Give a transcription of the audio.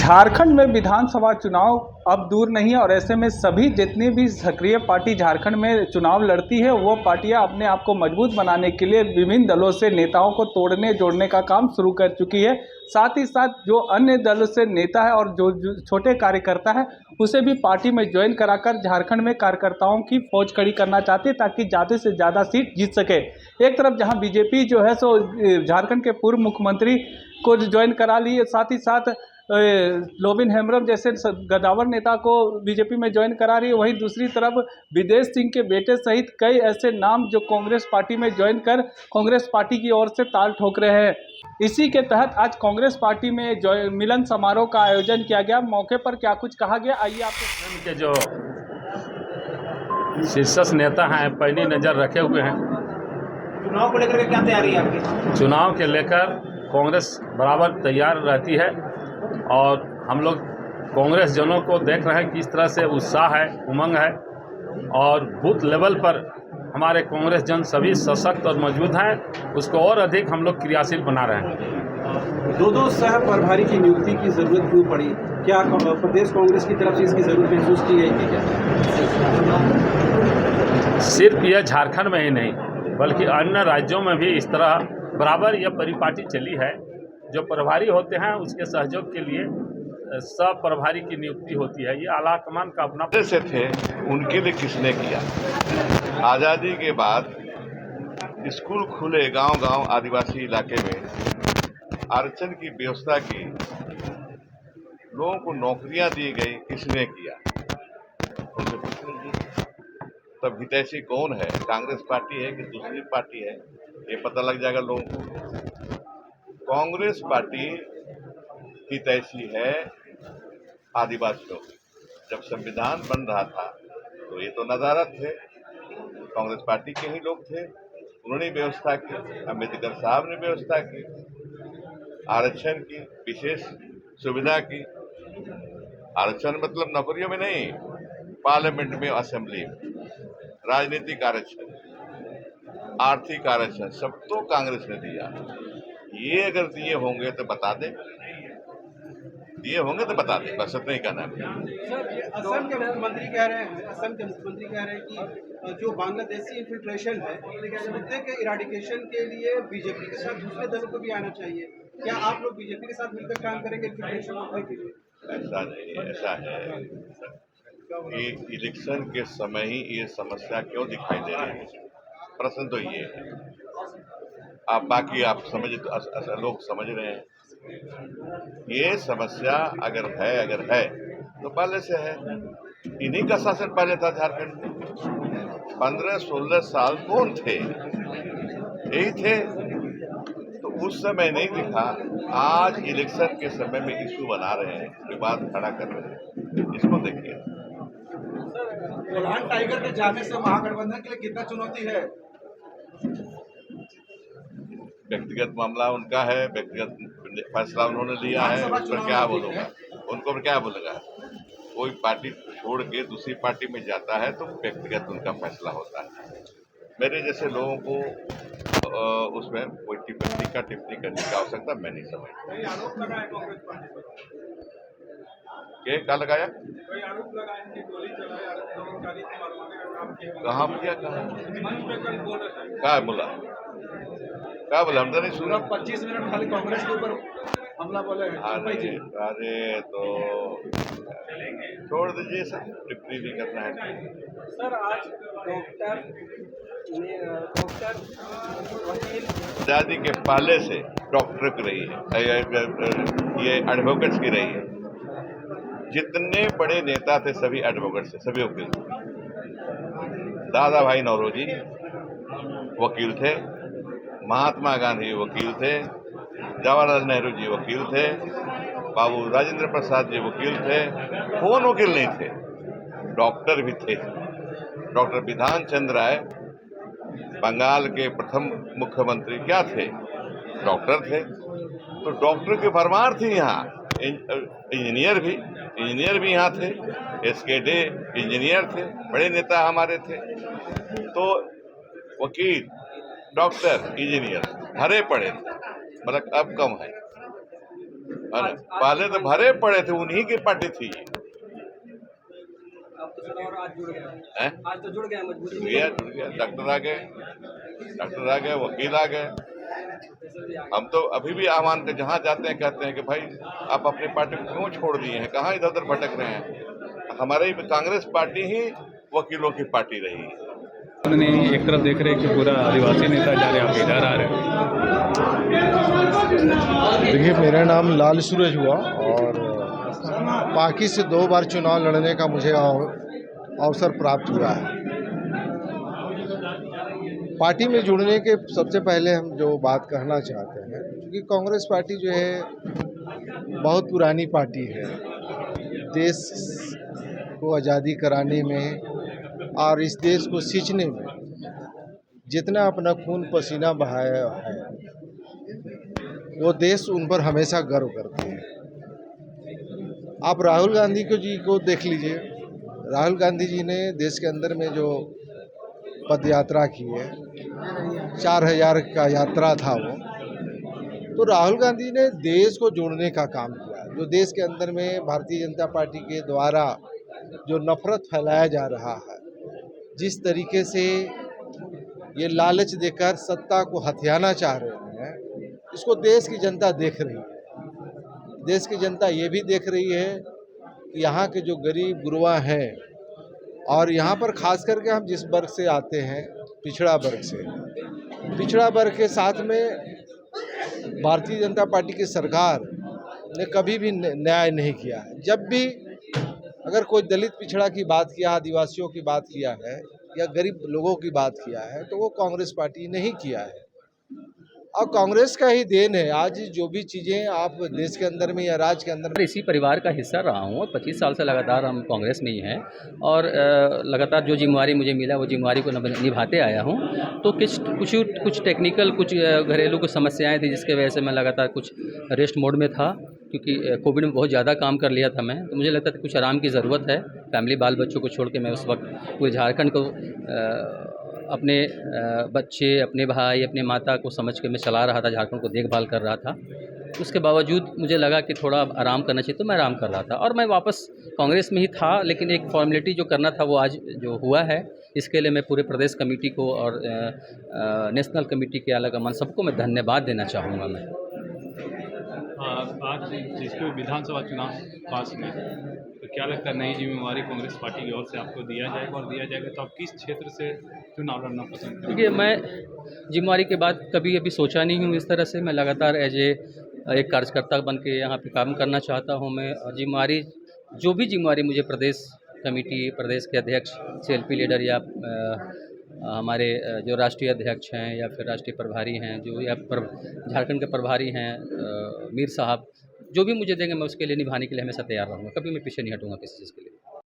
झारखंड में विधानसभा चुनाव अब दूर नहीं है और ऐसे में सभी जितनी भी सक्रिय पार्टी झारखंड में चुनाव लड़ती है वो पार्टियां अपने आप को मजबूत बनाने के लिए विभिन्न दलों से नेताओं को तोड़ने जोड़ने का काम शुरू कर चुकी है। साथ ही साथ जो अन्य दलों से नेता है और जो छोटे कार्यकर्ता है उसे भी पार्टी में ज्वाइन कराकर झारखंड में कार्यकर्ताओं की फौज खड़ी करना चाहते हैं ताकि ज़्यादा से ज़्यादा सीट जीत सके। एक तरफ जहां बीजेपी जो है सो झारखंड के पूर्व मुख्यमंत्री को ज्वाइन करा ली है, साथ ही साथ लोबिन हेम्ब्रम जैसे गद्दावर नेता को बीजेपी में ज्वाइन करा रही है, वहीं दूसरी तरफ विदेश सिंह के बेटे सहित कई ऐसे नाम जो कांग्रेस पार्टी में ज्वाइन कर कांग्रेस पार्टी की ओर से ताल ठोक रहे हैं। इसी के तहत आज कांग्रेस पार्टी में मिलन समारोह का आयोजन किया गया। मौके पर क्या कुछ कहा गया, आइए आपको। के जो शीर्ष नेता हैं पैनी नज़र रखे हुए हैं। चुनाव को लेकर क्या तैयारी है आपकी? चुनाव के लेकर कांग्रेस बराबर तैयार रहती है और हम लोग कांग्रेस जनों को देख रहे हैं कि इस तरह से उत्साह है, उमंग है और बूथ लेवल पर हमारे कांग्रेस जन सभी सशक्त और मजबूत हैं। उसको और अधिक हम लोग क्रियाशील बना रहे हैं। दो सह प्रभारी की नियुक्ति की जरूरत क्यों पड़ी? क्या प्रदेश कांग्रेस की तरफ से इसकी जरूरत महसूस की गई थी क्या? सिर्फ यह झारखंड में ही नहीं बल्कि अन्य राज्यों में भी इस तरह बराबर यह परिपाटी चली है। जो प्रभारी होते हैं उसके सहयोग के लिए सब प्रभारी की नियुक्ति होती है। ये आला कमान का अपना से थे, उनके लिए किसने किया? आज़ादी के बाद स्कूल खुले गांव-गांव आदिवासी इलाके में, आरक्षण की व्यवस्था की, लोगों को नौकरियां दी गई, किसने किया? उनसे पूछ लीजिए। तब हितैषी कौन है? कांग्रेस पार्टी है कि दूसरी पार्टी है, ये पता लग जाएगा लोगों को। कांग्रेस पार्टी हितैषी है आदिवासियों की। जब संविधान बन रहा था तो ये तो नदारत थे, कांग्रेस पार्टी के ही लोग थे, उन्होंने व्यवस्था की, अम्बेडकर साहब ने व्यवस्था की, आरक्षण की, विशेष सुविधा की। आरक्षण मतलब नौकरियों में नहीं, पार्लियामेंट में, असेंबली में, राजनीतिक आरक्षण, आर्थिक आरक्षण, सब तो कांग्रेस ने दिया। ये अगर दिए होंगे तो बता दें, दिए होंगे तो बता दें, बस इतना ही कहना है। सर, ये असम के मुख्यमंत्री कह रहे हैं कि जो बांग्लादेशी इन्फिल्ट्रेशन है मुद्दे के इराडिकेशन के लिए बीजेपी के साथ दूसरे दलों को भी आना चाहिए। क्या आप लोग बीजेपी के साथ मिलकर काम करेंगे इन्फिल्ट्रेशन रोकने के लिए? ऐसा नहीं, ऐसा है कि इलेक्शन के समय ही ये समस्या क्यों दिखाई दे रही है? प्रश्न तो ये है। आप बाकी आप समझ, लोग समझ रहे हैं। ये समस्या अगर है तो पहले से है। इन्हीं का शासन पहले था झारखंड में। 15-16 साल कौन थे? यही थे। तो उस समय नहीं दिखा, आज इलेक्शन के समय में इशू बना रहे हैं, विवाद खड़ा कर रहे हैं। इसको देखिए। कोल्हान टाइगर के जाने से महागठबंधन के लिए कितना चुनौती है? व्यक्तिगत मामला उनका है, व्यक्तिगत फैसला उन्होंने लिया है, उस पर क्या बोलूँगा, उनको पर क्या बोलूँगा। कोई पार्टी छोड़ के दूसरी पार्टी में जाता है तो व्यक्तिगत उनका फैसला होता है। मेरे जैसे लोगों को उसमें कोई टिप्पणी करने की आवश्यकता मैं नहीं समझता। क्या लगाया? कहाँ किया? क्या बोला? क्या बोला? हम तो नहीं सुना। 25 मिनट खाली कांग्रेस के ऊपर हमला बोले। अरे तो छोड़ दीजिए सर, टिप्पणी नहीं करना है। सर, आज डॉक्टर आजादी के पहले से डॉक्टर की रही है, ये एडवोकेट्स की रही है। जितने बड़े नेता थे सभी एडवोकेट्स थे, सभी वकील थे। दादा भाई नौरोजी वकील थे, महात्मा गांधी वकील थे, जवाहरलाल नेहरू जी वकील थे, बाबू राजेंद्र प्रसाद जी वकील थे। कौन वकील नहीं थे? डॉक्टर भी थे। डॉक्टर विधान चंद्र राय बंगाल के प्रथम मुख्यमंत्री क्या थे? डॉक्टर थे। तो डॉक्टर की भरमार थी यहाँ। इंजीनियर भी यहाँ थे। एसके डे इंजीनियर थे, बड़े नेता हमारे थे। तो वकील, डॉक्टर, इंजीनियर भरे पड़े थे, मतलब अब कम है। है ना? पहले तो भरे पड़े थे, उन्हीं की पार्टी थी ये। अब तो चलो और आज जुड़ गया, हैं? आज तो जुड़ गया मजबूती जुड़ गया। डॉक्टर आ गए, वकील आ गए। हम तो अभी भी आह्वान के जहाँ जाते हैं कहते हैं कि भाई आप अपनी पार्टी को क्यों छोड़ दिए हैं, कहाँ इधर उधर भटक रहे हैं। हमारी कांग्रेस पार्टी ही वकीलों की पार्टी रही है। उन्होंने एक तरफ देख रहे हैं कि पूरा आदिवासी नेता जा रहे हैं, आप इधर आ रहे हैं। देखिए, मेरा नाम लाल सूरज हुआ और पार्टी से 2 बार चुनाव लड़ने का मुझे अवसर प्राप्त हुआ है। पार्टी में जुड़ने के सबसे पहले हम जो बात कहना चाहते हैं, क्योंकि कांग्रेस पार्टी जो है बहुत पुरानी पार्टी है। देश को आज़ादी कराने में और इस देश को सींचने में जितना अपना खून पसीना बहाया है, वो देश उन पर हमेशा गर्व करते हैं। आप राहुल गांधी जी को देख लीजिए। राहुल गांधी जी ने देश के अंदर में जो पद यात्रा की है, 4000 का यात्रा था वो, तो राहुल गांधी ने देश को जोड़ने का काम किया। जो देश के अंदर में भारतीय जनता पार्टी के द्वारा जो नफरत फैलाया जा रहा है, जिस तरीके से ये लालच देकर सत्ता को हथियाना चाह रहे हैं, इसको देश की जनता देख रही है। देश की जनता ये भी देख रही है कि यहाँ के जो गरीब गुरबा हैं, और यहाँ पर खास करके हम जिस वर्ग से आते हैं, पिछड़ा वर्ग से, पिछड़ा वर्ग के साथ में भारतीय जनता पार्टी की सरकार ने कभी भी न्याय नहीं किया है। जब भी अगर कोई दलित पिछड़ा की बात किया, आदिवासियों की बात किया है या गरीब लोगों की बात किया है, तो वो कांग्रेस पार्टी ने ही किया है। और कांग्रेस का ही देन है आज जो भी चीज़ें आप देश के अंदर में या राज्य के अंदर में। इसी परिवार का हिस्सा रहा हूँ और 25 साल से लगातार हम कांग्रेस में ही हैं और लगातार जो जिम्मेवारी मुझे मिला वो जिम्मेवारी को निभाते आया हूँ। तो कुछ टेक्निकल, कुछ घरेलू कुछ समस्याएं थी जिसके वजह से मैं लगातार कुछ रेस्ट मोड में था, क्योंकि कोविड में बहुत ज़्यादा काम कर लिया था मैं। तो मुझे लगता था कुछ आराम की ज़रूरत है। फैमिली, बाल बच्चों को छोड़ के मैं उस वक्त पूरे झारखंड को अपने बच्चे, अपने भाई, अपने माता को समझ के मैं चला रहा था, झारखंड को देखभाल कर रहा था। उसके बावजूद मुझे लगा कि थोड़ा आराम करना चाहिए, तो मैं आराम कर रहा था और मैं वापस कांग्रेस में ही था। लेकिन एक फॉर्मेलिटी जो करना था वो आज जो हुआ है, इसके लिए मैं पूरे प्रदेश कमेटी को और नेशनल कमेटी के आलाकमान सबको मैं धन्यवाद देना चाहूँगा। मैं आज जिसको विधानसभा चुनाव पास में, तो क्या लगता है नई जिम्मेवारी कांग्रेस पार्टी की ओर से आपको दिया जाएगा, और दिया जाएगा तो आप किस क्षेत्र से चुनाव लड़ना पसंद करेंगे? देखिए, मैं जिम्मेवारी के बाद कभी अभी सोचा नहीं हूँ इस तरह से। मैं लगातार एक कार्यकर्ता बन के यहाँ पे काम करना चाहता हूँ। मैं जिम्मेवारी, जो भी जिम्मेवारी मुझे प्रदेश कमेटी, प्रदेश के अध्यक्ष, CLP लीडर या हमारे जो राष्ट्रीय अध्यक्ष हैं या फिर राष्ट्रीय प्रभारी हैं, जो या झारखंड के प्रभारी हैं मीर साहब, जो भी मुझे देंगे मैं उसके लिए निभाने के लिए हमेशा तैयार रहूँगा। कभी मैं पीछे नहीं हटूँगा किसी चीज़ के लिए।